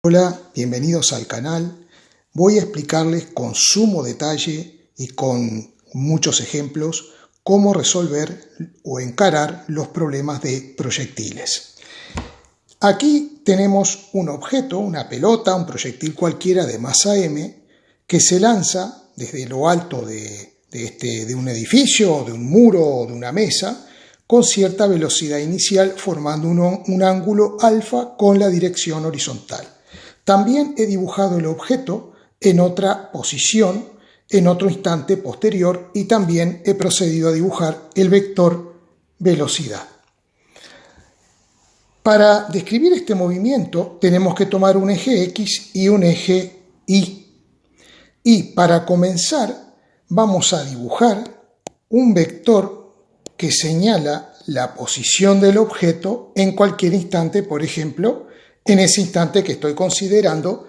Hola, bienvenidos al canal. Voy a explicarles con sumo detalle y con muchos ejemplos cómo resolver o encarar los problemas de proyectiles. Aquí tenemos un objeto, una pelota, un proyectil cualquiera de masa m que se lanza desde lo alto de un edificio, o de un muro o de una mesa con cierta velocidad inicial formando un ángulo alfa con la dirección horizontal. También he dibujado el objeto en otra posición, en otro instante posterior, y también he procedido a dibujar el vector velocidad. Para describir este movimiento tenemos que tomar un eje X y un eje Y. Y para comenzar vamos a dibujar un vector que señala la posición del objeto en cualquier instante, por ejemplo, en ese instante que estoy considerando,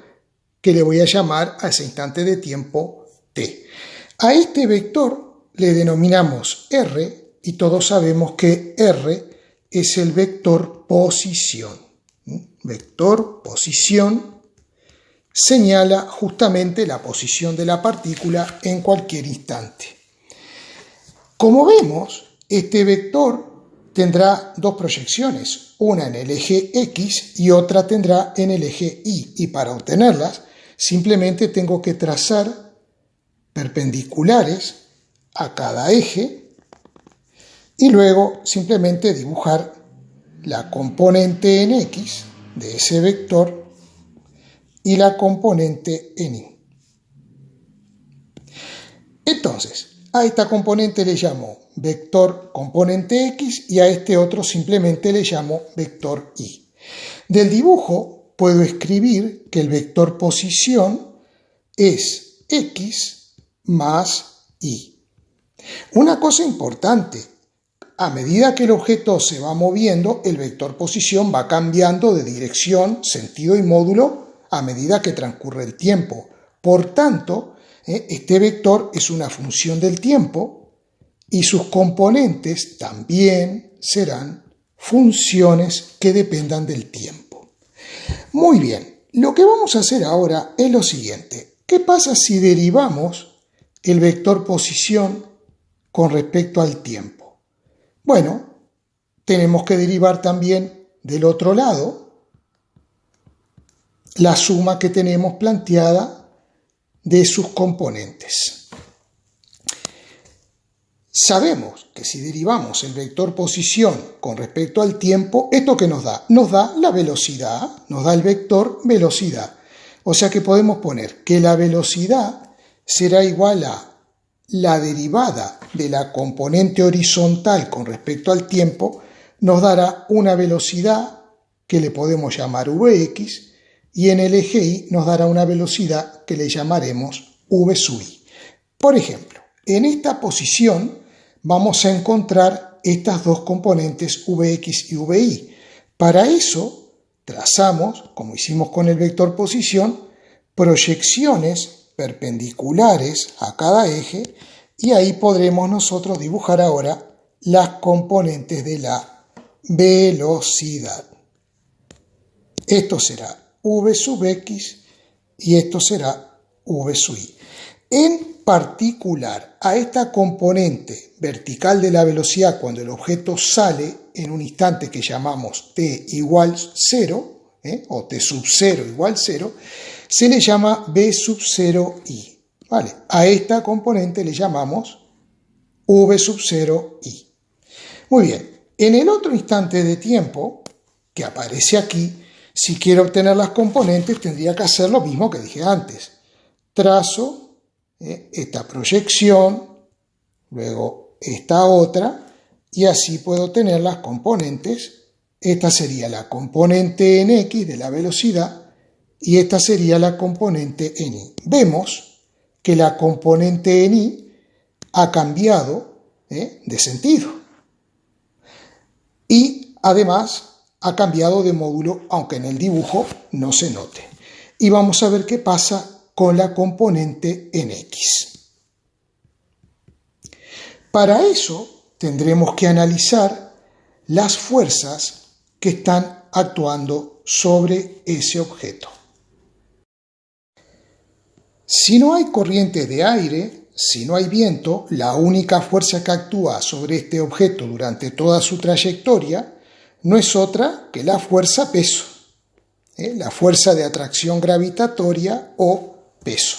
que le voy a llamar a ese instante de tiempo t. A este vector le denominamos R y todos sabemos que R es el vector posición. Vector posición señala justamente la posición de la partícula en cualquier instante. Como vemos, este vector tendrá dos proyecciones, una en el eje X y otra tendrá en el eje Y. Y para obtenerlas, simplemente tengo que trazar perpendiculares a cada eje y luego simplemente dibujar la componente en X de ese vector y la componente en Y. Entonces, a esta componente le llamo vector componente X y a este otro simplemente le llamo vector Y. Del dibujo puedo escribir que el vector posición es X más Y. Una cosa importante, a medida que el objeto se va moviendo, el vector posición va cambiando de dirección, sentido y módulo a medida que transcurre el tiempo. Por tanto, este vector es una función del tiempo y sus componentes también serán funciones que dependan del tiempo. Muy bien, lo que vamos a hacer ahora es lo siguiente. ¿Qué pasa si derivamos el vector posición con respecto al tiempo? Bueno, tenemos que derivar también del otro lado la suma que tenemos planteada de sus componentes. Sabemos que si derivamos el vector posición con respecto al tiempo, ¿esto qué nos da? Nos da la velocidad, nos da el vector velocidad. O sea que podemos poner que la velocidad será igual a la derivada de la componente horizontal con respecto al tiempo, nos dará una velocidad que le podemos llamar Vx, y en el eje Y nos dará una velocidad que le llamaremos V sub I. Por ejemplo, en esta posición vamos a encontrar estas dos componentes Vx y Vi. Para eso trazamos, como hicimos con el vector posición, proyecciones perpendiculares a cada eje y ahí podremos nosotros dibujar ahora las componentes de la velocidad. Esto será V sub X y esto será V sub Y. En particular, a esta componente vertical de la velocidad, cuando el objeto sale en un instante que llamamos t igual 0, o t sub 0 igual 0, se le llama v sub 0 i. ¿Vale? A esta componente le llamamos v sub 0 i. Muy bien, en el otro instante de tiempo que aparece aquí, si quiero obtener las componentes tendría que hacer lo mismo que dije antes. Trazo esta proyección, luego esta otra, y así puedo tener las componentes. Esta sería la componente en X de la velocidad y esta sería la componente en Y. Vemos que la componente en Y ha cambiado de sentido y además ha cambiado de módulo, aunque en el dibujo no se note. Y vamos a ver qué pasa con la componente en X. Para eso tendremos que analizar las fuerzas que están actuando sobre ese objeto. Si no hay corrientes de aire, si no hay viento, la única fuerza que actúa sobre este objeto durante toda su trayectoria no es otra que la fuerza peso, la fuerza de atracción gravitatoria o peso.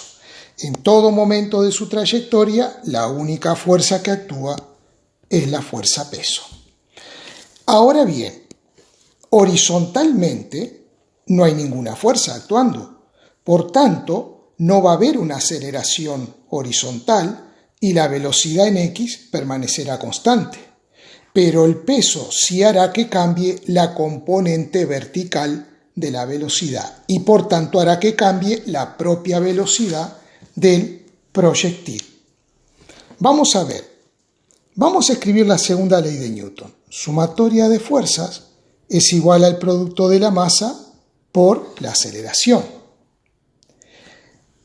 En todo momento de su trayectoria, la única fuerza que actúa es la fuerza peso. Ahora bien, horizontalmente no hay ninguna fuerza actuando. Por tanto, no va a haber una aceleración horizontal y la velocidad en x permanecerá constante. Pero el peso sí hará que cambie la componente vertical de la velocidad y por tanto hará que cambie la propia velocidad del proyectil. Vamos a ver. Vamos a escribir la segunda ley de Newton. Sumatoria de fuerzas es igual al producto de la masa por la aceleración.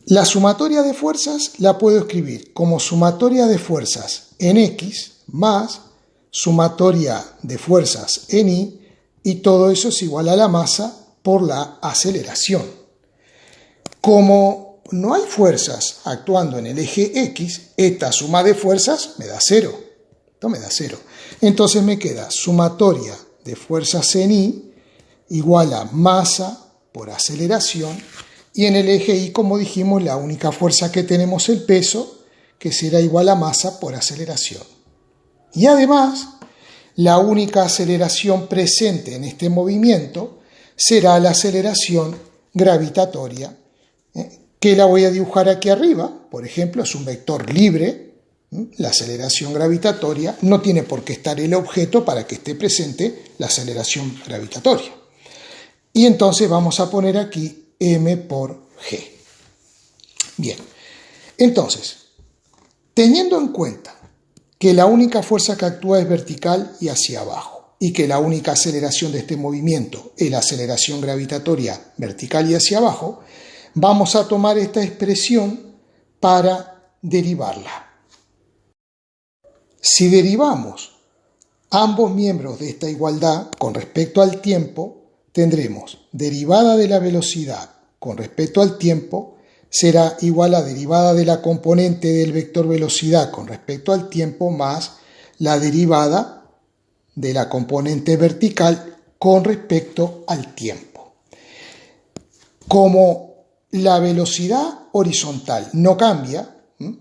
La sumatoria de fuerzas la puedo escribir como sumatoria de fuerzas en x más sumatoria de fuerzas en y, y todo eso es igual a la masa por la aceleración. Como no hay fuerzas actuando en el eje x, esta suma de fuerzas me da 0. Esto me da 0. Entonces me queda sumatoria de fuerzas en y igual a masa por aceleración. Y en el eje y, como dijimos, la única fuerza que tenemos es el peso, que será igual a masa por aceleración. Y además, la única aceleración presente en este movimiento será la aceleración gravitatoria, que la voy a dibujar aquí arriba. Por ejemplo, es un vector libre. La aceleración gravitatoria no tiene por qué estar el objeto para que esté presente la aceleración gravitatoria. Y entonces vamos a poner aquí m por g. Bien, entonces, teniendo en cuenta que la única fuerza que actúa es vertical y hacia abajo, y que la única aceleración de este movimiento es la aceleración gravitatoria vertical y hacia abajo, vamos a tomar esta expresión para derivarla. Si derivamos ambos miembros de esta igualdad con respecto al tiempo, tendremos derivada de la velocidad con respecto al tiempo será igual a derivada de la componente del vector velocidad con respecto al tiempo más la derivada de la componente vertical con respecto al tiempo. Como la velocidad horizontal no cambia,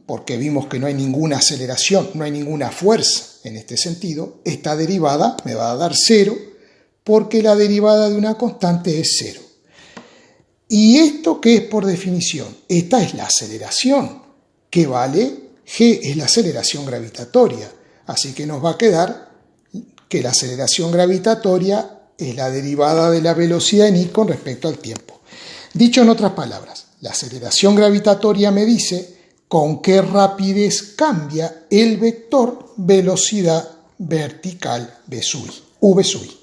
porque vimos que no hay ninguna aceleración, no hay ninguna fuerza en este sentido, esta derivada me va a dar 0 porque la derivada de una constante es 0. ¿Y esto qué es por definición? Esta es la aceleración, que vale g, es la aceleración gravitatoria. Así que nos va a quedar que la aceleración gravitatoria es la derivada de la velocidad en y con respecto al tiempo. Dicho en otras palabras, la aceleración gravitatoria me dice con qué rapidez cambia el vector velocidad vertical v sub i.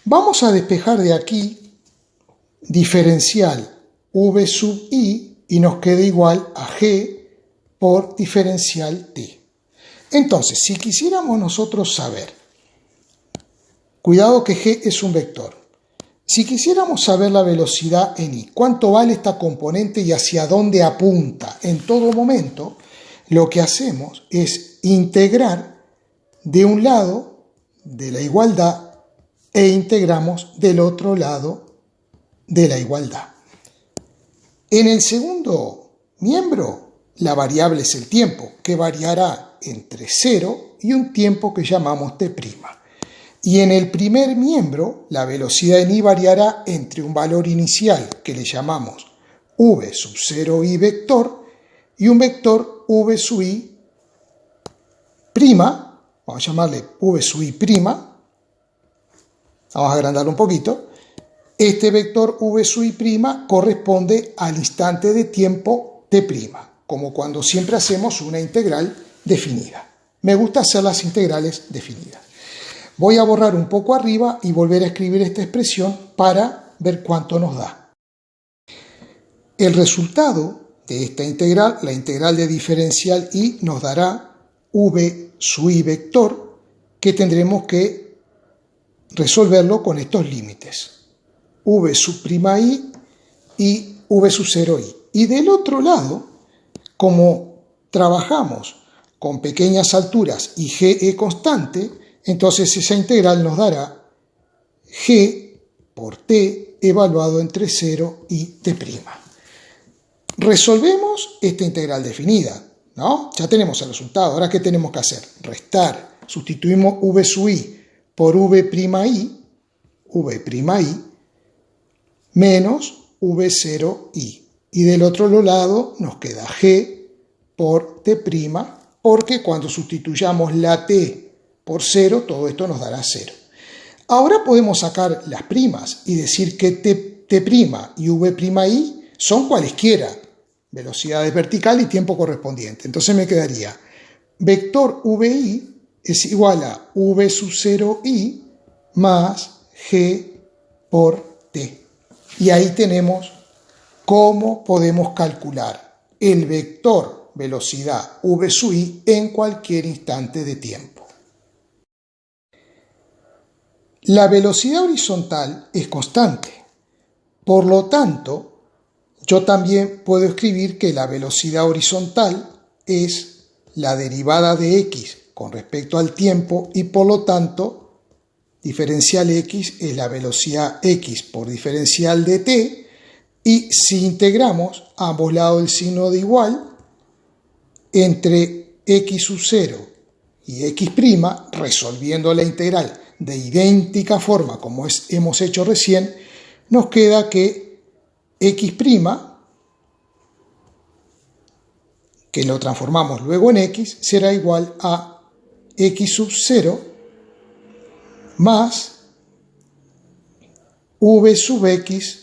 Vamos a despejar de aquí diferencial v sub i y nos queda igual a g por diferencial t. Entonces, si quisiéramos nosotros saber, cuidado que g es un vector, si quisiéramos saber la velocidad en i, cuánto vale esta componente y hacia dónde apunta en todo momento, lo que hacemos es integrar de un lado de la igualdad e integramos del otro lado de la igualdad. En el segundo miembro, la variable es el tiempo, que variará entre 0 y un tiempo que llamamos t'. Y en el primer miembro, la velocidad en i variará entre un valor inicial que le llamamos v sub 0 i vector y un vector v sub i prima, vamos a llamarle v sub i prima, vamos a agrandarlo un poquito. Este vector v sub i' corresponde al instante de tiempo t', como cuando siempre hacemos una integral definida. Me gusta hacer las integrales definidas. Voy a borrar un poco arriba y volver a escribir esta expresión para ver cuánto nos da. El resultado de esta integral, la integral de diferencial i, nos dará v sub i vector, que tendremos que resolverlo con estos límites. V sub' i y v sub 0 i. Y del otro lado, como trabajamos con pequeñas alturas y g es constante, entonces esa integral nos dará g por t evaluado entre 0 y t'. Resolvemos esta integral definida, ¿no? Ya tenemos el resultado. Ahora, ¿qué tenemos que hacer? Restar. Sustituimos v sub i por v', menos v0i. Y del otro lado nos queda g por t', porque cuando sustituyamos la t por 0, todo esto nos dará 0. Ahora podemos sacar las primas y decir que t' y v'i son cualesquiera, velocidades vertical y tiempo correspondiente. Entonces me quedaría vector vi es igual a v sub 0i más g por t. Y ahí tenemos cómo podemos calcular el vector velocidad v sub i en cualquier instante de tiempo. La velocidad horizontal es constante. Por lo tanto, yo también puedo escribir que la velocidad horizontal es la derivada de x con respecto al tiempo y por lo tanto diferencial x es la velocidad x por diferencial de t, y si integramos a ambos lados el signo de igual entre x sub 0 y x', resolviendo la integral de idéntica forma como hemos hecho recién, nos queda que x', que lo transformamos luego en x, será igual a x sub 0 más v sub x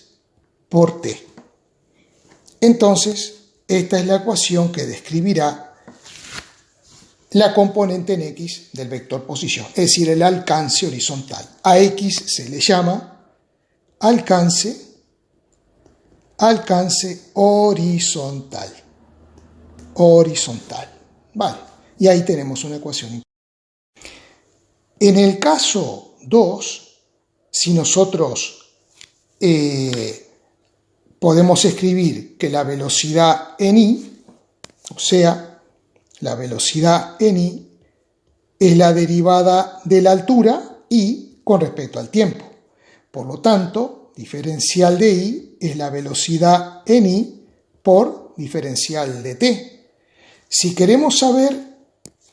por t. Entonces, esta es la ecuación que describirá la componente en x del vector posición, es decir, el alcance horizontal. A x se le llama alcance horizontal. Vale, y ahí tenemos una ecuación. En el caso 2, si nosotros podemos escribir que la velocidad en i, o sea, la velocidad en i es la derivada de la altura i con respecto al tiempo. Por lo tanto, diferencial de i es la velocidad en i por diferencial de t. Si queremos saber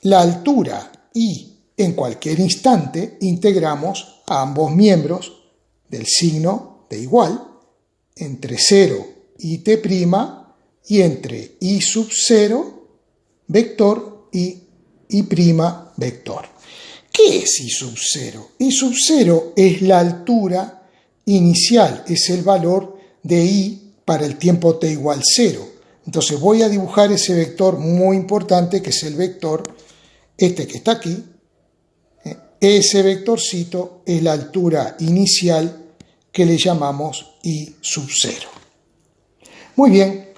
la altura i en cualquier instante, integramos a ambos miembros del signo de igual entre 0 y t' y entre i sub 0 vector y i' vector. ¿Qué es i sub 0? I sub 0 es la altura inicial, es el valor de i para el tiempo t igual 0. Entonces voy a dibujar ese vector muy importante que es el vector, este que está aquí. Ese vectorcito es la altura inicial que le llamamos i sub 0. Muy bien,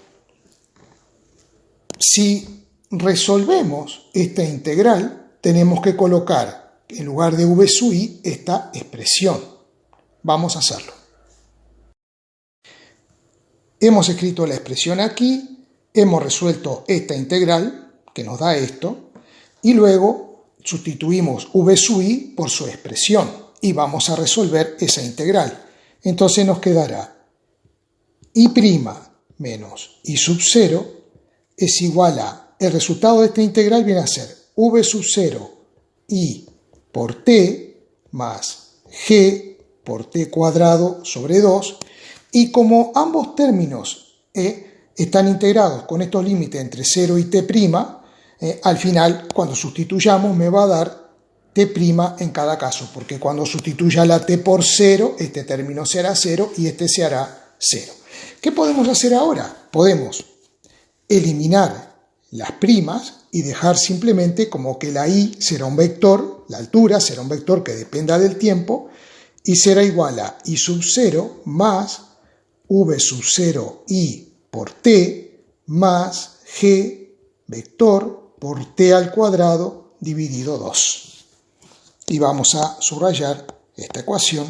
si resolvemos esta integral, tenemos que colocar en lugar de v sub i esta expresión. Vamos a hacerlo. Hemos escrito la expresión aquí, hemos resuelto esta integral que nos da esto y luego sustituimos v sub i por su expresión y vamos a resolver esa integral. Entonces nos quedará i' menos i sub 0 es igual a, el resultado de esta integral viene a ser v sub 0 i por t más g por t cuadrado sobre 2, y como ambos términos están integrados con estos límites entre 0 y t', al final, cuando sustituyamos, me va a dar t' en cada caso, porque cuando sustituya la t por 0, este término será 0 y este se hará 0. ¿Qué podemos hacer ahora? Podemos eliminar las primas y dejar simplemente como que la i será un vector, la altura será un vector que dependa del tiempo, y será igual a i sub 0 más v sub 0 i por t más g vector por t al cuadrado dividido 2. Y vamos a subrayar esta ecuación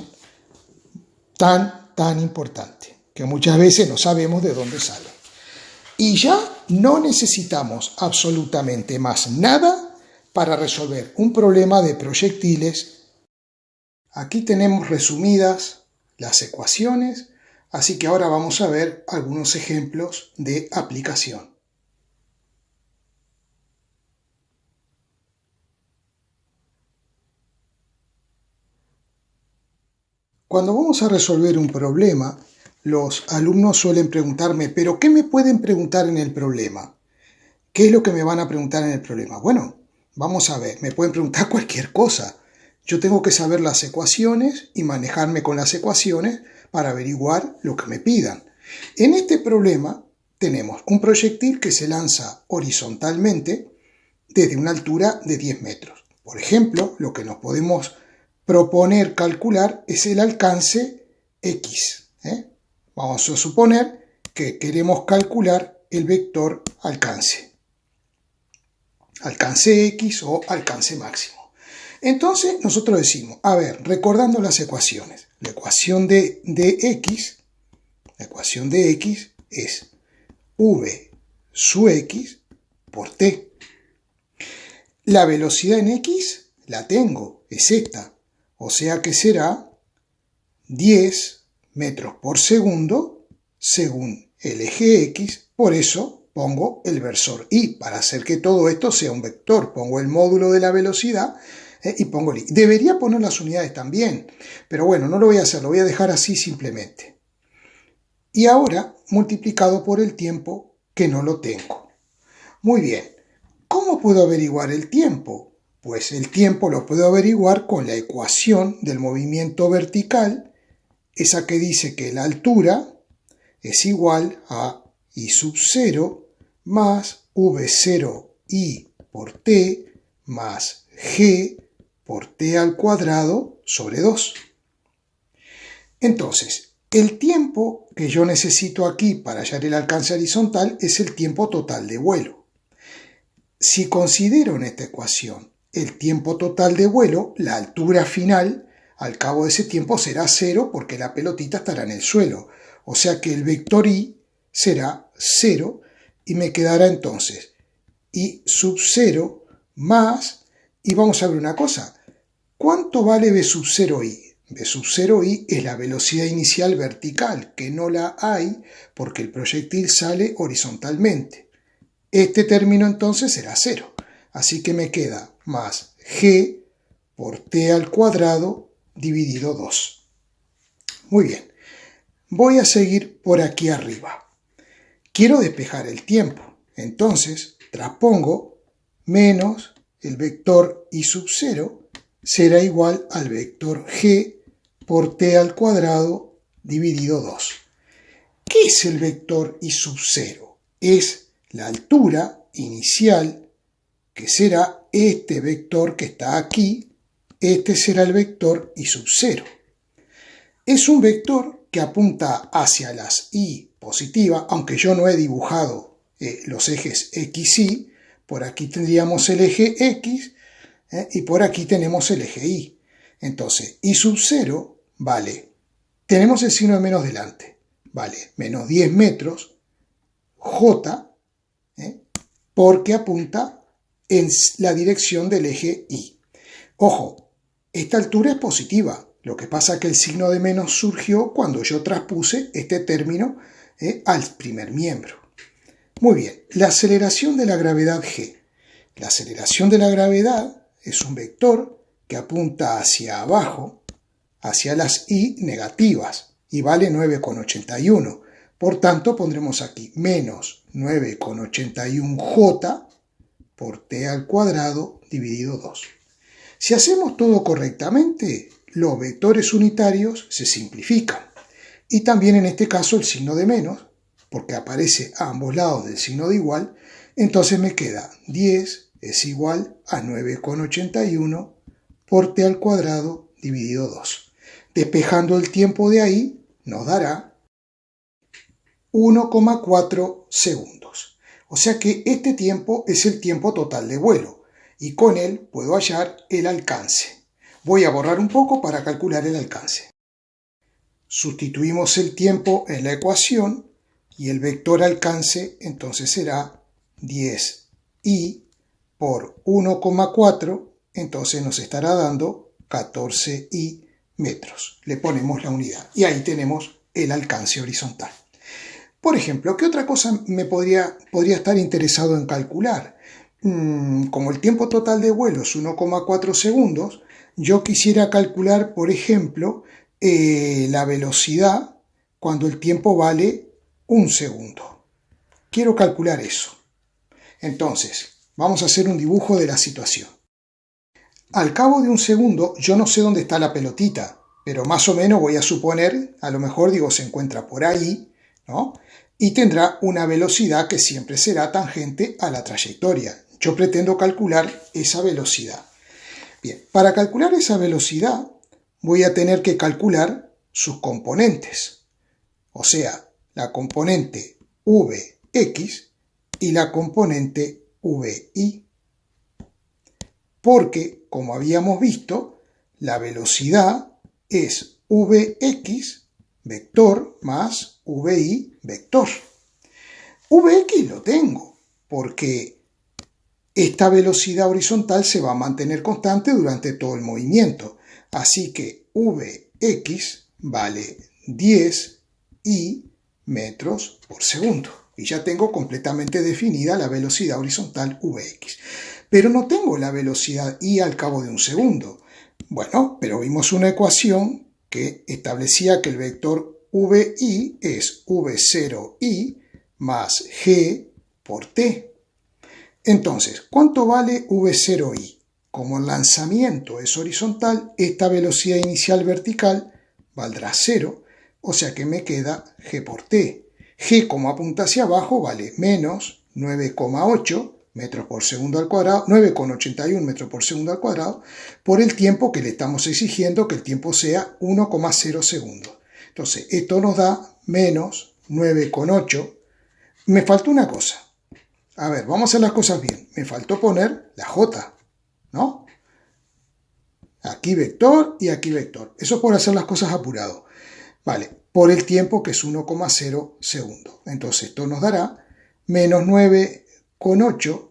tan importante, que muchas veces no sabemos de dónde sale. Y ya no necesitamos absolutamente más nada para resolver un problema de proyectiles. Aquí tenemos resumidas las ecuaciones, así que ahora vamos a ver algunos ejemplos de aplicación. Cuando vamos a resolver un problema, los alumnos suelen preguntarme, ¿pero qué me pueden preguntar en el problema? ¿Qué es lo que me van a preguntar en el problema? Bueno, vamos a ver, me pueden preguntar cualquier cosa. Yo tengo que saber las ecuaciones y manejarme con las ecuaciones para averiguar lo que me pidan. En este problema tenemos un proyectil que se lanza horizontalmente desde una altura de 10 metros. Por ejemplo, lo que nos podemos proponer calcular es el alcance X. Vamos a suponer que queremos calcular el vector alcance. Alcance X o alcance máximo. Entonces nosotros decimos, a ver, recordando las ecuaciones, la ecuación de X es v sub X por t. La velocidad en X la tengo, es esta, o sea que será 10 metros por segundo según el eje X, por eso pongo el versor y para hacer que todo esto sea un vector, pongo el módulo de la velocidad y pongo el y. Debería poner las unidades también, pero bueno, no lo voy a hacer, lo voy a dejar así simplemente. Y ahora multiplicado por el tiempo que no lo tengo. Muy bien, ¿cómo puedo averiguar el tiempo? Pues el tiempo lo puedo averiguar con la ecuación del movimiento vertical, esa que dice que la altura es igual a i sub 0 más v0i por t más g por t al cuadrado sobre 2. Entonces, el tiempo que yo necesito aquí para hallar el alcance horizontal es el tiempo total de vuelo. Si considero en esta ecuación el tiempo total de vuelo, la altura final al cabo de ese tiempo será 0 porque la pelotita estará en el suelo. O sea que el vector i será 0 y me quedará entonces i sub 0 más, y vamos a ver una cosa, ¿cuánto vale v sub 0i? V sub 0i es la velocidad inicial vertical, que no la hay porque el proyectil sale horizontalmente. Este término entonces será 0, así que me queda más g por t al cuadrado dividido 2. Muy bien, voy a seguir por aquí arriba. Quiero despejar el tiempo, entonces traspongo menos el vector i sub 0 será igual al vector g por t al cuadrado dividido 2. ¿Qué es el vector i sub 0? Es la altura inicial, que será este vector que está aquí, este será el vector i sub 0. Es un vector que apunta hacia las y positivas, aunque yo no he dibujado los ejes x, y, por aquí tendríamos el eje x y por aquí tenemos el eje y. Entonces, i sub 0 vale, tenemos el signo de menos delante, vale menos 10 metros, j, porque apunta en la dirección del eje y. Ojo, esta altura es positiva, lo que pasa es que el signo de menos surgió cuando yo transpuse este término al primer miembro. Muy bien, la aceleración de la gravedad g. La aceleración de la gravedad es un vector que apunta hacia abajo, hacia las y negativas, y vale 9,81. Por tanto, pondremos aquí menos 9,81j por t al cuadrado dividido 2. Si hacemos todo correctamente, los vectores unitarios se simplifican. Y también en este caso el signo de menos, porque aparece a ambos lados del signo de igual, entonces me queda 10 es igual a 9,81 por t al cuadrado dividido 2. Despejando el tiempo de ahí, nos dará 1,4 segundos. O sea que este tiempo es el tiempo total de vuelo, y con él puedo hallar el alcance. Voy a borrar un poco para calcular el alcance. Sustituimos el tiempo en la ecuación Y el vector alcance entonces será 10i por 1,4, entonces nos estará dando 14i metros. Le ponemos la unidad y ahí tenemos el alcance horizontal. Por ejemplo, ¿qué otra cosa me podría estar interesado en calcular? Como el tiempo total de vuelo es 1,4 segundos, yo quisiera calcular, por ejemplo, la velocidad cuando el tiempo vale 1 segundo. Quiero calcular eso. Entonces, vamos a hacer un dibujo de la situación. Al cabo de 1 segundo, yo no sé dónde está la pelotita, pero más o menos voy a suponer, a lo mejor digo se encuentra por ahí, ¿no? Y tendrá una velocidad que siempre será tangente a la trayectoria. Yo pretendo calcular esa velocidad. Bien, para calcular esa velocidad voy a tener que calcular sus componentes. O sea, la componente Vx y la componente Vi. Porque, como habíamos visto, la velocidad es Vx vector más Vi vector. Vx lo tengo, porque esta velocidad horizontal se va a mantener constante durante todo el movimiento. Así que Vx vale 10i metros por segundo. Y ya tengo completamente definida la velocidad horizontal Vx. Pero no tengo la velocidad i al cabo de 1 segundo. Bueno, pero vimos una ecuación que establecía que el vector Vi es V0i más g por t. Entonces, ¿cuánto vale V0i? Como el lanzamiento es horizontal, esta velocidad inicial vertical valdrá 0, o sea que me queda g por t. G, como apunta hacia abajo, vale menos 9,8 metros por segundo al cuadrado, 9,81 metros por segundo al cuadrado, por el tiempo que le estamos exigiendo que el tiempo sea 1,0 segundos. Entonces, esto nos da menos 9,8. Me faltó una cosa. A ver, vamos a hacer las cosas bien. Me faltó poner la J, ¿no? Aquí vector y aquí vector. Eso es por hacer las cosas apurado. Vale, por el tiempo que es 1,0 segundos. Entonces, esto nos dará menos 9,8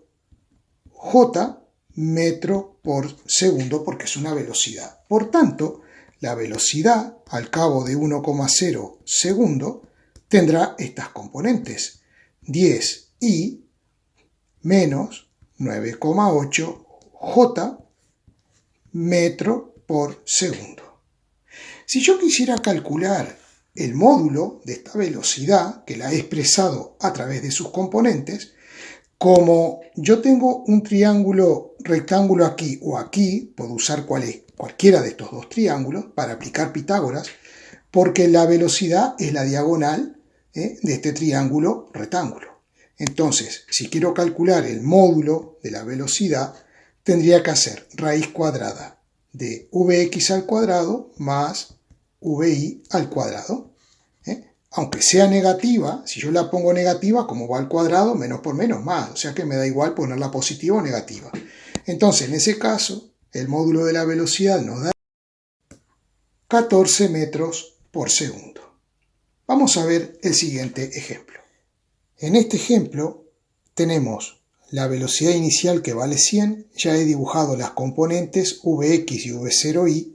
J metro por segundo porque es una velocidad. Por tanto, la velocidad al cabo de 1,0 segundo tendrá estas componentes. 10i menos 9,8 J metro por segundo. Si yo quisiera calcular el módulo de esta velocidad, que la he expresado a través de sus componentes, como yo tengo un triángulo rectángulo aquí o aquí, puedo usar cualquiera de estos dos triángulos para aplicar Pitágoras, porque la velocidad es la diagonal de este triángulo rectángulo. Entonces, si quiero calcular el módulo de la velocidad, tendría que hacer raíz cuadrada de Vx al cuadrado más Vi al cuadrado. Aunque sea negativa, si yo la pongo negativa, como va al cuadrado, menos por menos más. O sea que me da igual ponerla positiva o negativa. Entonces, en ese caso, el módulo de la velocidad nos da 14 metros por segundo. Vamos a ver el siguiente ejemplo. En este ejemplo tenemos la velocidad inicial que vale 100. Ya he dibujado las componentes Vx y V0i.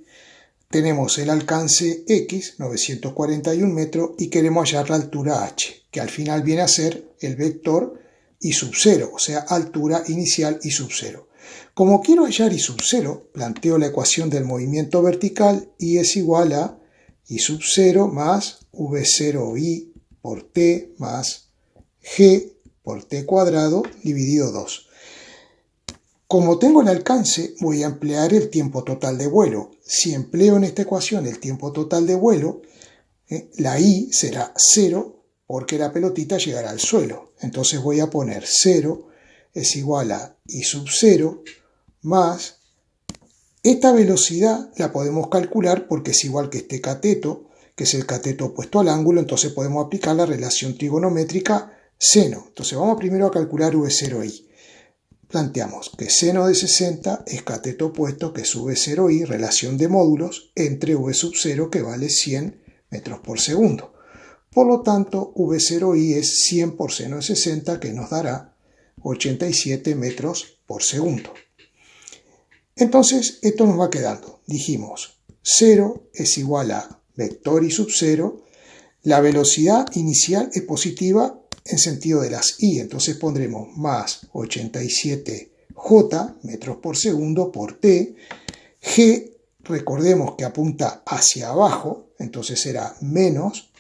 Tenemos el alcance x, 941 metros, y queremos hallar la altura h, que al final viene a ser el vector y sub 0, o sea, altura inicial y sub 0. Como quiero hallar y sub 0, planteo la ecuación del movimiento vertical, y es igual a y sub 0 más v0i por t más g por t cuadrado dividido 2. Como tengo el alcance, voy a emplear el tiempo total de vuelo. Si empleo en esta ecuación el tiempo total de vuelo, la i será 0 porque la pelotita llegará al suelo. Entonces voy a poner 0 es igual a i sub 0 más... Esta velocidad la podemos calcular porque es igual que este cateto, que es el cateto opuesto al ángulo, entonces podemos aplicar la relación trigonométrica seno. Entonces vamos primero a calcular v0i. Planteamos que seno de 60 es cateto opuesto, que es v0i, relación de módulos, entre v sub 0, que vale 100 metros por segundo. Por lo tanto, V0i es 100 por seno de 60, que nos dará 87 metros por segundo. Entonces, esto nos va quedando. Dijimos, 0 es igual a vector i sub 0. La velocidad inicial es positiva en sentido de las i. Entonces pondremos más 87j metros por segundo por t. G, recordemos que apunta hacia abajo, entonces será menos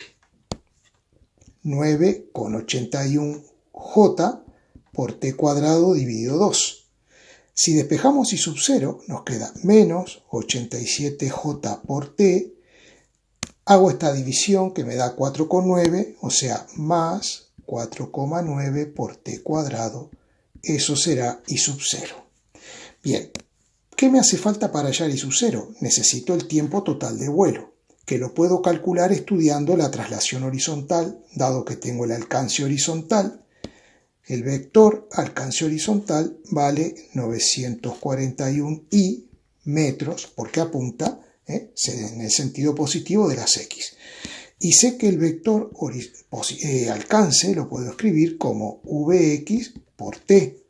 9,81j por t cuadrado dividido 2. Si despejamos i sub 0, nos queda menos 87j por t. Hago esta división que me da 4,9, o sea, más 4,9 por t cuadrado. Eso será i sub 0. Bien, ¿qué me hace falta para hallar i sub 0? Necesito el tiempo total de vuelo, que lo puedo calcular estudiando la traslación horizontal, dado que tengo el alcance horizontal. El vector alcance horizontal vale 941i metros, porque apunta en el sentido positivo de las x. Y sé que el vector alcance lo puedo escribir como vx por t.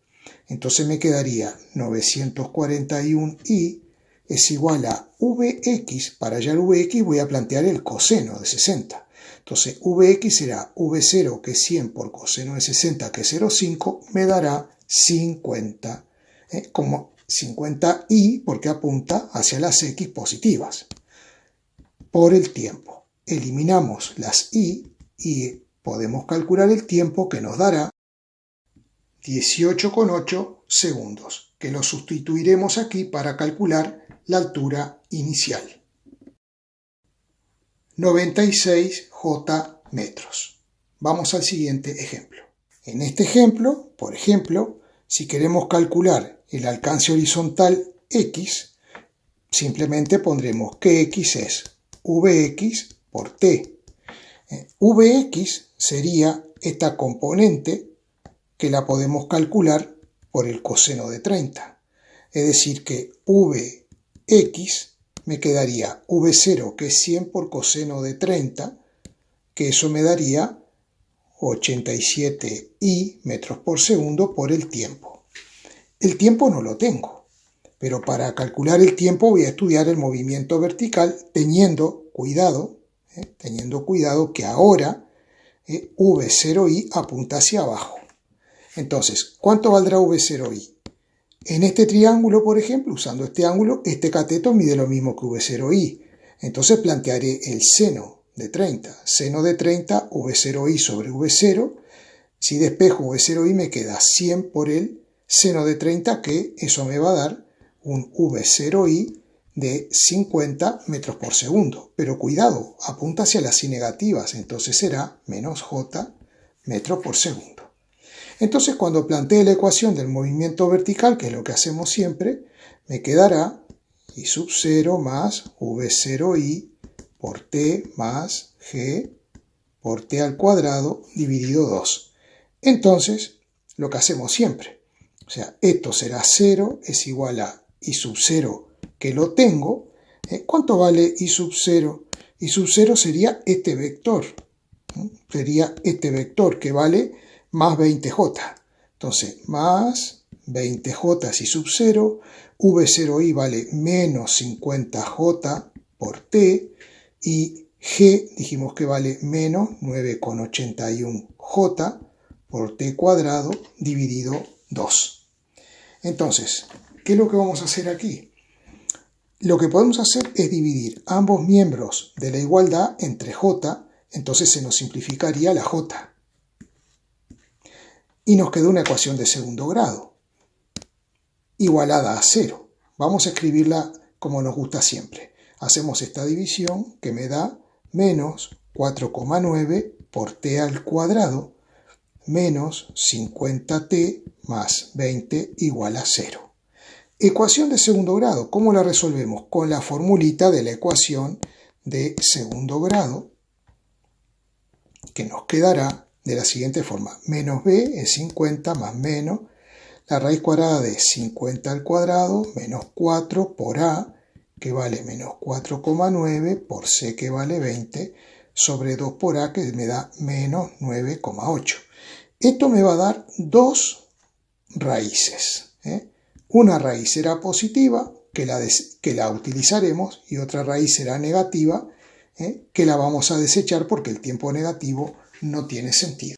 Entonces me quedaría 941i es igual a vx. Para hallar vx voy a plantear el coseno de 60. Entonces vx será v0, que es 100, por coseno de 60, que es 0,5, me dará 50. Como 50i, porque apunta hacia las x positivas. Por el tiempo. Eliminamos las i y podemos calcular el tiempo, que nos dará 18,8 segundos, que lo sustituiremos aquí para calcular la altura inicial. 96j metros. Vamos al siguiente ejemplo. En este ejemplo, por ejemplo, si queremos calcular el alcance horizontal x, simplemente pondremos que x es vx por t. Vx sería esta componente que la podemos calcular por el coseno de 30. Es decir, que vx me quedaría v0, que es 100 por coseno de 30, que eso me daría 87i metros por segundo por el tiempo. El tiempo no lo tengo, pero para calcular el tiempo voy a estudiar el movimiento vertical teniendo cuidado que ahora v0i apunta hacia abajo. Entonces, ¿cuánto valdrá v0i? En este triángulo, por ejemplo, usando este ángulo, este cateto mide lo mismo que v0i. Entonces plantearé el seno de 30. Seno de 30, v0i sobre v0. Si despejo v0i me queda 100 por el seno de 30, que eso me va a dar un v0i de 50 metros por segundo. Pero cuidado, apunta hacia las y negativas, entonces será menos j metros por segundo. Entonces, cuando plantee la ecuación del movimiento vertical, que es lo que hacemos siempre, me quedará i sub 0 más v0i por t más g por t al cuadrado dividido 2. Entonces, lo que hacemos siempre, o sea, esto será 0, es igual a i sub 0, que lo tengo. ¿Cuánto vale i sub 0? I sub 0 sería este vector. Sería este vector que vale más 20j. Entonces, más 20j i sub 0, v0i vale menos 50j por t, y g dijimos que vale menos 9,81j por t cuadrado dividido 2. Entonces, ¿qué es lo que vamos a hacer aquí? Lo que podemos hacer es dividir ambos miembros de la igualdad entre j, entonces se nos simplificaría la j. Y nos queda una ecuación de segundo grado, igualada a 0. Vamos a escribirla como nos gusta siempre. Hacemos esta división que me da menos 4,9 por t al cuadrado menos 50t más 20 igual a 0. Ecuación de segundo grado, ¿cómo la resolvemos? Con la formulita de la ecuación de segundo grado, que nos quedará de la siguiente forma: menos b es 50 más menos la raíz cuadrada de 50 al cuadrado menos 4 por a, que vale menos 4,9, por c, que vale 20, sobre 2 por A, que me da menos 9,8. Esto me va a dar dos raíces. Una raíz será positiva, que la utilizaremos, y otra raíz será negativa, que la vamos a desechar porque el tiempo negativo no tiene sentido.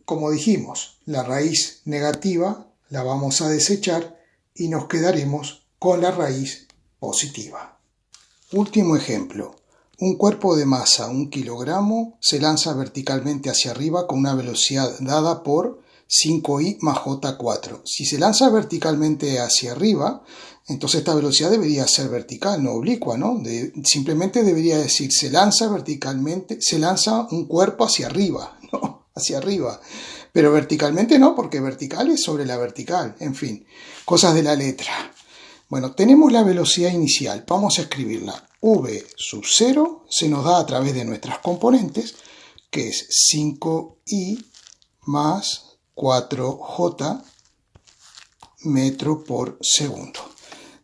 Como dijimos, la raíz negativa la vamos a desechar y nos quedaremos con la raíz positiva. Último ejemplo. Un cuerpo de masa 1 kilogramo se lanza verticalmente hacia arriba con una velocidad dada por 5i más j4. Si se lanza verticalmente hacia arriba, entonces esta velocidad debería ser vertical, no oblicua, ¿no? Simplemente debería decir se lanza verticalmente, se lanza un cuerpo hacia arriba, ¿no? Hacia arriba. Pero verticalmente no, porque vertical es sobre la vertical. En fin, cosas de la letra. Bueno, tenemos la velocidad inicial. Vamos a escribirla. V sub 0 se nos da a través de nuestras componentes, que es 5i más 4j metro por segundo.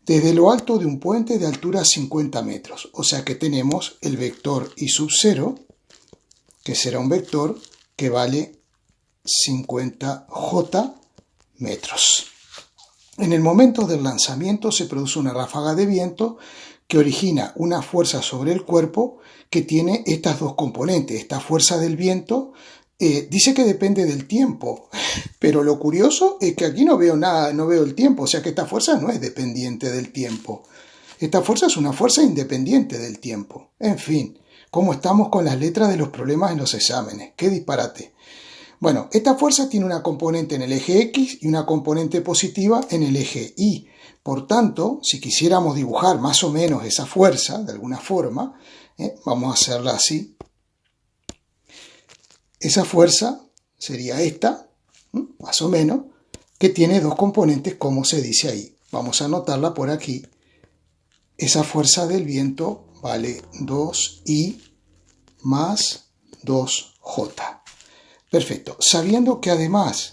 Desde lo alto de un puente de altura 50 metros. O sea que tenemos el vector i sub 0, que será un vector que vale 50j metros. En el momento del lanzamiento se produce una ráfaga de viento que origina una fuerza sobre el cuerpo que tiene estas dos componentes. Esta fuerza del viento dice que depende del tiempo, pero lo curioso es que aquí no veo nada, no veo el tiempo, o sea que esta fuerza no es dependiente del tiempo. Esta fuerza es una fuerza independiente del tiempo. En fin, ¿cómo estamos con las letras de los problemas en los exámenes? ¡Qué disparate! Bueno, esta fuerza tiene una componente en el eje X y una componente positiva en el eje Y. Por tanto, si quisiéramos dibujar más o menos esa fuerza, de alguna forma, vamos a hacerla así. Esa fuerza sería esta, más o menos, que tiene dos componentes como se dice ahí. Vamos a anotarla por aquí. Esa fuerza del viento vale 2I más 2J. Perfecto. Sabiendo que además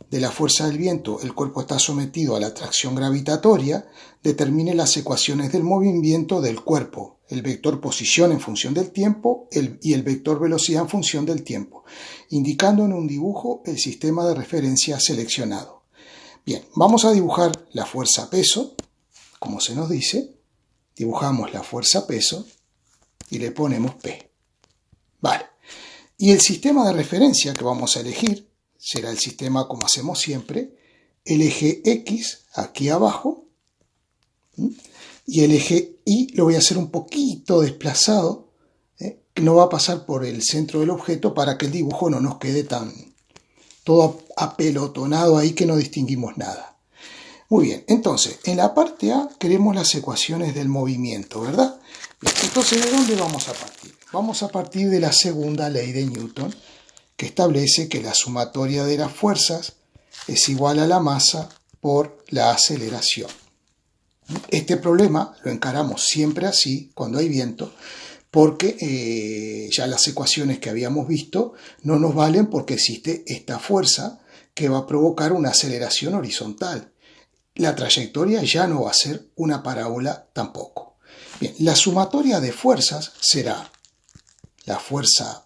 de la fuerza del viento el cuerpo está sometido a la atracción gravitatoria, determine las ecuaciones del movimiento del cuerpo, el vector posición en función del tiempo y el vector velocidad en función del tiempo, indicando en un dibujo el sistema de referencia seleccionado. Bien, vamos a dibujar la fuerza peso, como se nos dice. Dibujamos la fuerza peso y le ponemos P. Vale. Y el sistema de referencia que vamos a elegir será el sistema como hacemos siempre, el eje X aquí abajo, y el eje Y lo voy a hacer un poquito desplazado, que no va a pasar por el centro del objeto para que el dibujo no nos quede tan todo apelotonado ahí que no distinguimos nada. Muy bien, entonces en la parte A queremos las ecuaciones del movimiento, ¿verdad? Bien, entonces, ¿de dónde vamos a partir? Vamos a partir de la segunda ley de Newton, que establece que la sumatoria de las fuerzas es igual a la masa por la aceleración. Este problema lo encaramos siempre así, cuando hay viento, porque ya las ecuaciones que habíamos visto no nos valen porque existe esta fuerza que va a provocar una aceleración horizontal. La trayectoria ya no va a ser una parábola tampoco. Bien, la sumatoria de fuerzas será la fuerza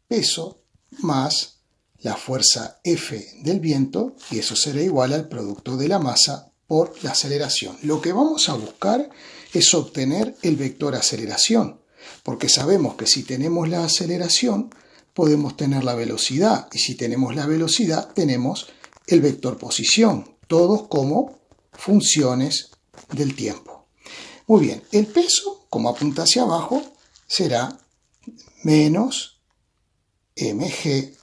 peso más la fuerza F del viento, y eso será igual al producto de la masa por la aceleración. Lo que vamos a buscar es obtener el vector aceleración, porque sabemos que si tenemos la aceleración podemos tener la velocidad, y si tenemos la velocidad tenemos el vector posición, todos como funciones del tiempo. Muy bien, el peso, como apunta hacia abajo, será menos mg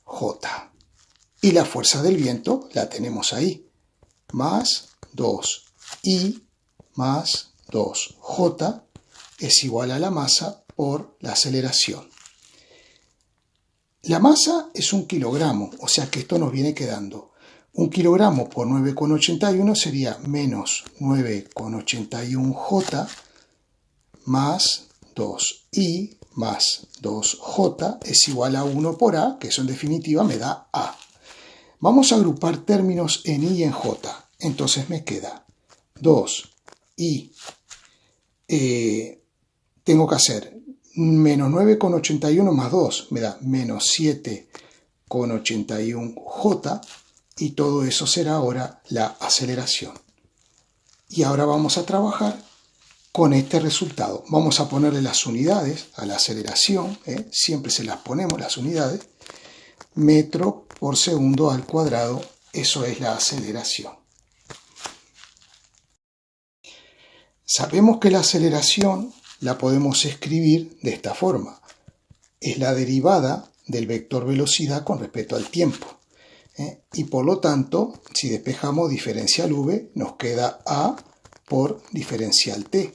J. Y la fuerza del viento la tenemos ahí, más 2I más 2J es igual a la masa por la aceleración. La masa es 1 kilogramo, o sea que esto nos viene quedando 1 kilogramo por 9,81 sería menos 9,81J más 2I más 2J es igual a 1 por A, que eso en definitiva me da A. Vamos a agrupar términos en I y en J. Entonces me queda 2I tengo que hacer menos 9,81 más 2, me da menos 7,81J, y todo eso será ahora la aceleración. Y ahora vamos a trabajar con este resultado. Vamos a ponerle las unidades a la aceleración, siempre se las ponemos las unidades, metro por segundo al cuadrado, eso es la aceleración. Sabemos que la aceleración la podemos escribir de esta forma. Es la derivada del vector velocidad con respecto al tiempo. Y por lo tanto, si despejamos diferencial v, nos queda a por diferencial t.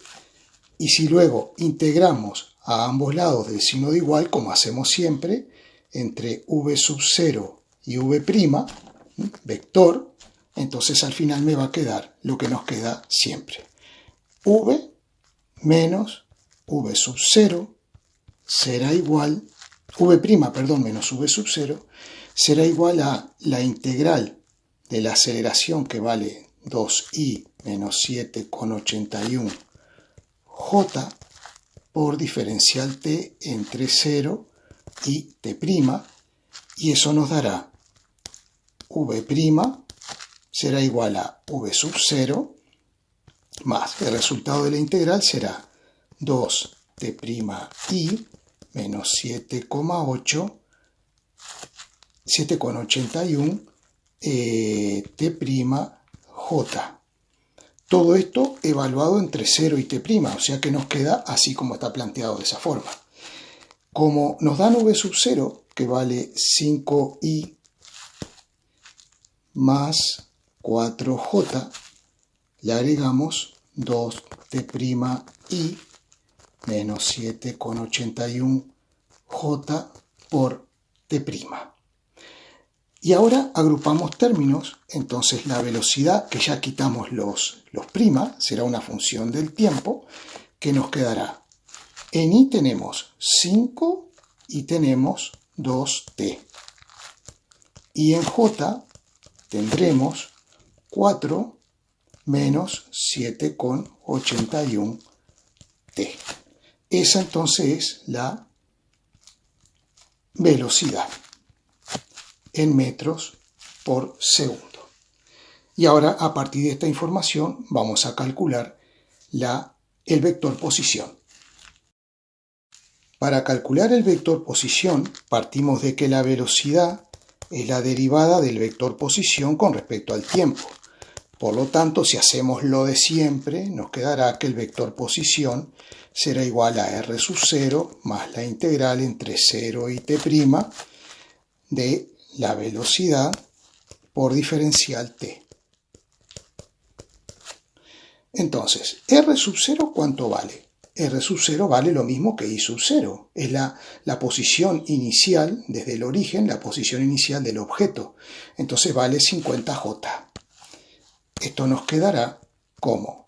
Y si luego integramos a ambos lados del signo de igual, como hacemos siempre, entre v sub 0 y v', vector, entonces al final me va a quedar lo que nos queda siempre. V menos v sub 0 será igual, menos v sub 0 será igual a la integral de la aceleración, que vale 2i menos 7,81 j por diferencial t entre 0 y t', y eso nos dará v' será igual a v sub 0 más el resultado de la integral será 2t'(i) menos 7,81 t'j. Todo esto evaluado entre 0 y t', o sea que nos queda así como está planteado de esa forma. Como nos dan v sub 0, que vale 5i más 4j, le agregamos 2t'(i) menos 7,81j por t'. Y ahora agrupamos términos, entonces la velocidad, que ya quitamos los prima, será una función del tiempo, que nos quedará. En i tenemos 5 y tenemos 2t. Y en j tendremos 4 menos 7,81t. Esa entonces es la velocidad en metros por segundo. Y ahora, a partir de esta información, vamos a calcular el vector posición. Para calcular el vector posición, partimos de que la velocidad es la derivada del vector posición con respecto al tiempo. Por lo tanto, si hacemos lo de siempre, nos quedará que el vector posición será igual a r sub 0 más la integral entre 0 y t' de la velocidad por diferencial t. Entonces, r sub 0, ¿cuánto vale? R sub 0 vale lo mismo que i sub 0. Es la posición inicial, desde el origen, la posición inicial del objeto. Entonces vale 50j. Esto nos quedará como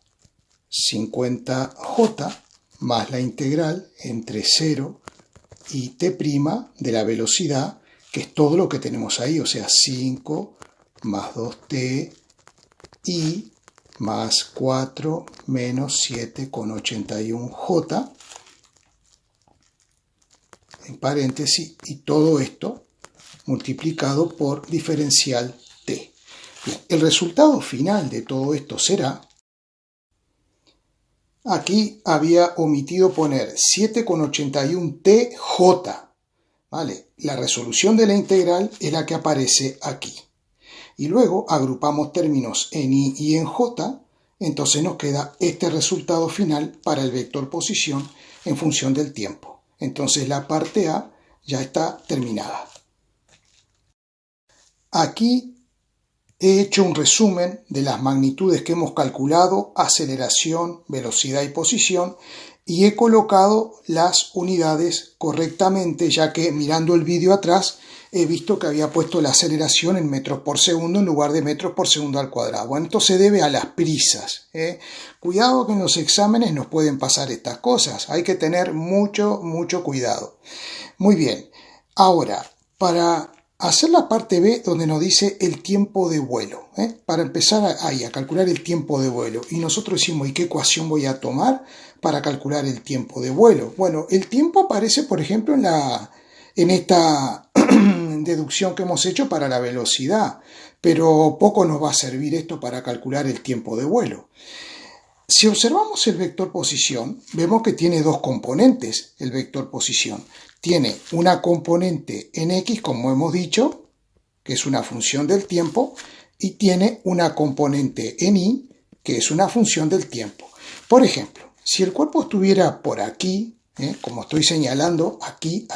50j más la integral entre 0 y t' de la velocidad, que es todo lo que tenemos ahí, o sea, 5 más 2t y más 4 menos 7,81j, en paréntesis, y todo esto multiplicado por diferencial t. Bien, el resultado final de todo esto será, aquí había omitido poner 7,81tj, ¿vale? La resolución de la integral es la que aparece aquí. Y luego agrupamos términos en i y en j, entonces nos queda este resultado final para el vector posición en función del tiempo. Entonces la parte A ya está terminada. Aquí he hecho un resumen de las magnitudes que hemos calculado, aceleración, velocidad y posición, y he colocado las unidades correctamente, ya que mirando el vídeo atrás he visto que había puesto la aceleración en metros por segundo en lugar de metros por segundo al cuadrado. Bueno, esto se debe a las prisas. Cuidado que en los exámenes nos pueden pasar estas cosas. Hay que tener mucho cuidado. Muy bien. Ahora, para hacer la parte B donde nos dice el tiempo de vuelo, para empezar ahí a calcular el tiempo de vuelo. Y nosotros decimos, ¿y qué ecuación voy a tomar para calcular el tiempo de vuelo? Bueno, el tiempo aparece, por ejemplo, en esta deducción que hemos hecho para la velocidad, pero poco nos va a servir esto para calcular el tiempo de vuelo. Si observamos el vector posición, vemos que tiene dos componentes el vector posición. Tiene una componente en X, como hemos dicho, que es una función del tiempo, y tiene una componente en Y, que es una función del tiempo. Por ejemplo, si el cuerpo estuviera por aquí, como estoy señalando, aquí,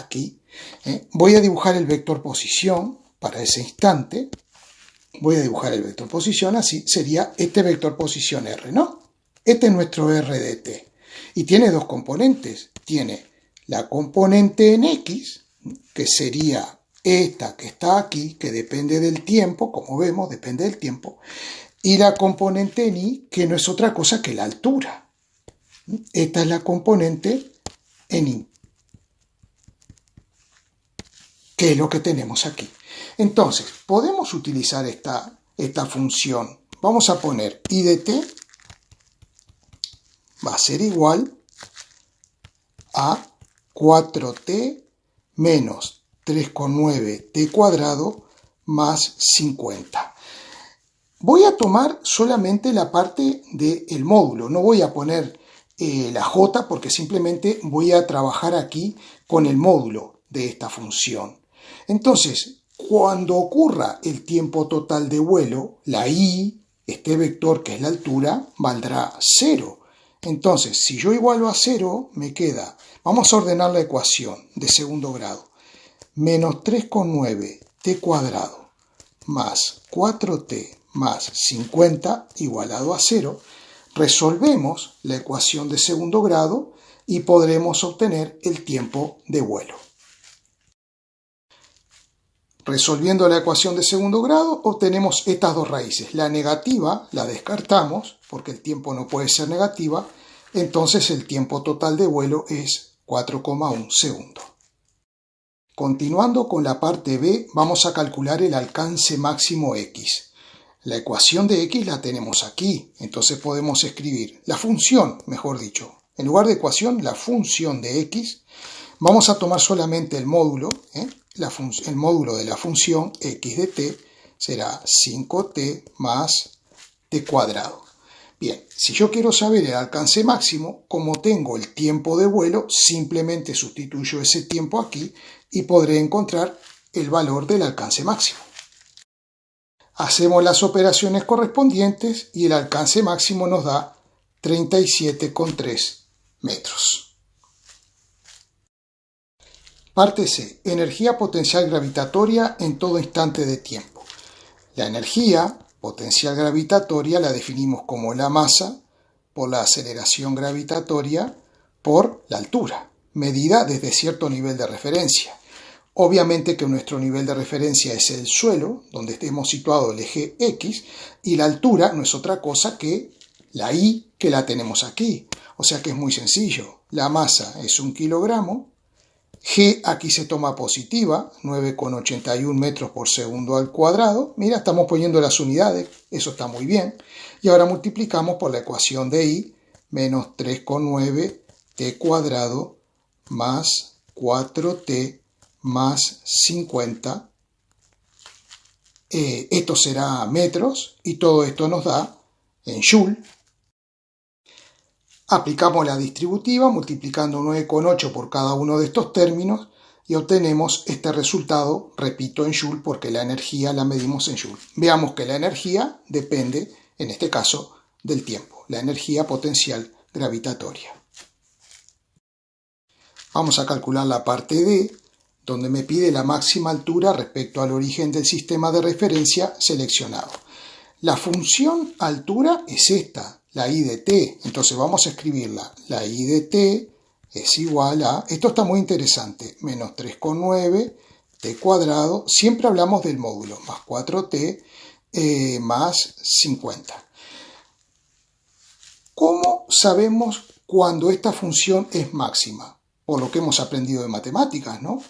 voy a dibujar el vector posición para ese instante. Voy a dibujar el vector posición así, sería este vector posición R, ¿no? Este es nuestro R de t. Y tiene dos componentes. Tiene la componente en X, que sería esta que está aquí, que depende del tiempo, como vemos, depende del tiempo. Y la componente en Y, que no es otra cosa que la altura. Esta es la componente en Y, que es lo que tenemos aquí. Entonces, podemos utilizar esta función. Vamos a poner I de t va a ser igual a 4t menos 3,9t cuadrado más 50. Voy a tomar solamente la parte del módulo, no voy a poner la j porque simplemente voy a trabajar aquí con el módulo de esta función. Entonces, cuando ocurra el tiempo total de vuelo, la y, este vector que es la altura, valdrá 0. Entonces, si yo igualo a 0, me queda, vamos a ordenar la ecuación de segundo grado, menos 3,9t cuadrado más 4t más 50 igualado a 0. Resolvemos la ecuación de segundo grado y podremos obtener el tiempo de vuelo. Resolviendo la ecuación de segundo grado, obtenemos estas dos raíces. La negativa la descartamos, porque el tiempo no puede ser negativa, entonces el tiempo total de vuelo es 4,1 segundos. Continuando con la parte B, vamos a calcular el alcance máximo X. La ecuación de X la tenemos aquí, entonces podemos escribir la función, mejor dicho. En lugar de ecuación, la función de X. Vamos a tomar solamente el módulo, el módulo de la función x de t será 5t más t cuadrado. Bien, si yo quiero saber el alcance máximo, como tengo el tiempo de vuelo, simplemente sustituyo ese tiempo aquí y podré encontrar el valor del alcance máximo. Hacemos las operaciones correspondientes y el alcance máximo nos da 37,3 metros. Parte C. Energía potencial gravitatoria en todo instante de tiempo. La energía potencial gravitatoria la definimos como la masa por la aceleración gravitatoria por la altura, medida desde cierto nivel de referencia. Obviamente que nuestro nivel de referencia es el suelo, donde hemos situado el eje X, y la altura no es otra cosa que la Y que la tenemos aquí. O sea que es muy sencillo. La masa es 1 kilogramo. G aquí se toma positiva, 9,81 metros por segundo al cuadrado. Mira, estamos poniendo las unidades, eso está muy bien. Y ahora multiplicamos por la ecuación de I, menos 3,9t cuadrado más 4t más 50. Esto será metros y todo esto nos da en joule. Aplicamos la distributiva multiplicando 9,8 por cada uno de estos términos y obtenemos este resultado, repito, en joule porque la energía la medimos en joule. Veamos que la energía depende, en este caso, del tiempo, la energía potencial gravitatoria. Vamos a calcular la parte D, donde me pide la máxima altura respecto al origen del sistema de referencia seleccionado. La función altura es esta, la I de t, entonces vamos a escribirla. La I de t es igual a, esto está muy interesante, menos 3,9 t cuadrado, siempre hablamos del módulo, más 4t más 50. ¿Cómo sabemos cuando esta función es máxima? Por lo que hemos aprendido de matemáticas, ¿no?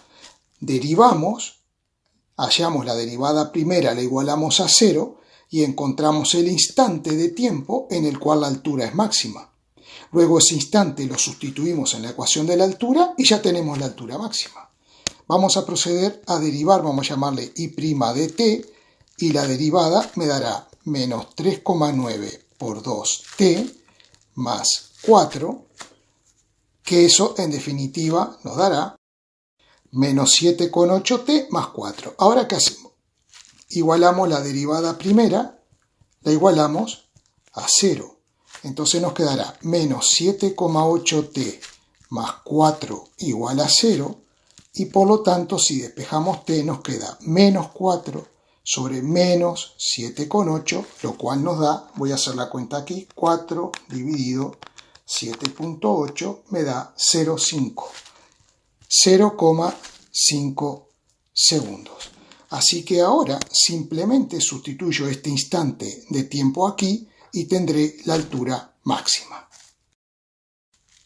Derivamos hallamos la derivada primera, la igualamos a 0 y encontramos el instante de tiempo en el cual la altura es máxima. Luego ese instante lo sustituimos en la ecuación de la altura y ya tenemos la altura máxima. Vamos a proceder a derivar, vamos a llamarle y' de t, y la derivada me dará menos 3,9 por 2t más 4, que eso en definitiva nos dará menos 7,8t más 4. Ahora, ¿qué hacemos? Igualamos la derivada primera, la igualamos a 0. Entonces nos quedará menos 7,8t más 4 igual a 0. Y por lo tanto, si despejamos t, nos queda menos 4 sobre menos 7,8, lo cual nos da, voy a hacer la cuenta aquí, 4 dividido 7,8 me da 0,5 segundos. Así que ahora simplemente sustituyo este instante de tiempo aquí y tendré la altura máxima.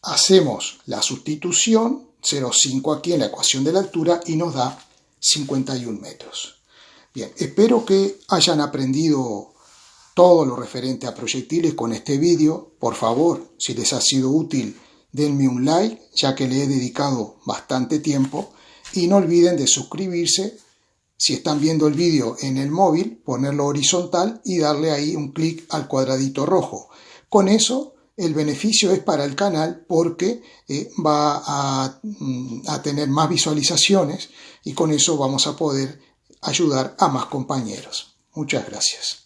Hacemos la sustitución, 0,5 aquí en la ecuación de la altura y nos da 51 metros. Bien, espero que hayan aprendido todo lo referente a proyectiles con este vídeo. Por favor, si les ha sido útil, denme un like, ya que le he dedicado bastante tiempo. Y no olviden de suscribirse. Si están viendo el vídeo en el móvil, ponerlo horizontal y darle ahí un clic al cuadradito rojo. Con eso, el beneficio es para el canal porque va a tener más visualizaciones y con eso vamos a poder ayudar a más compañeros. Muchas gracias.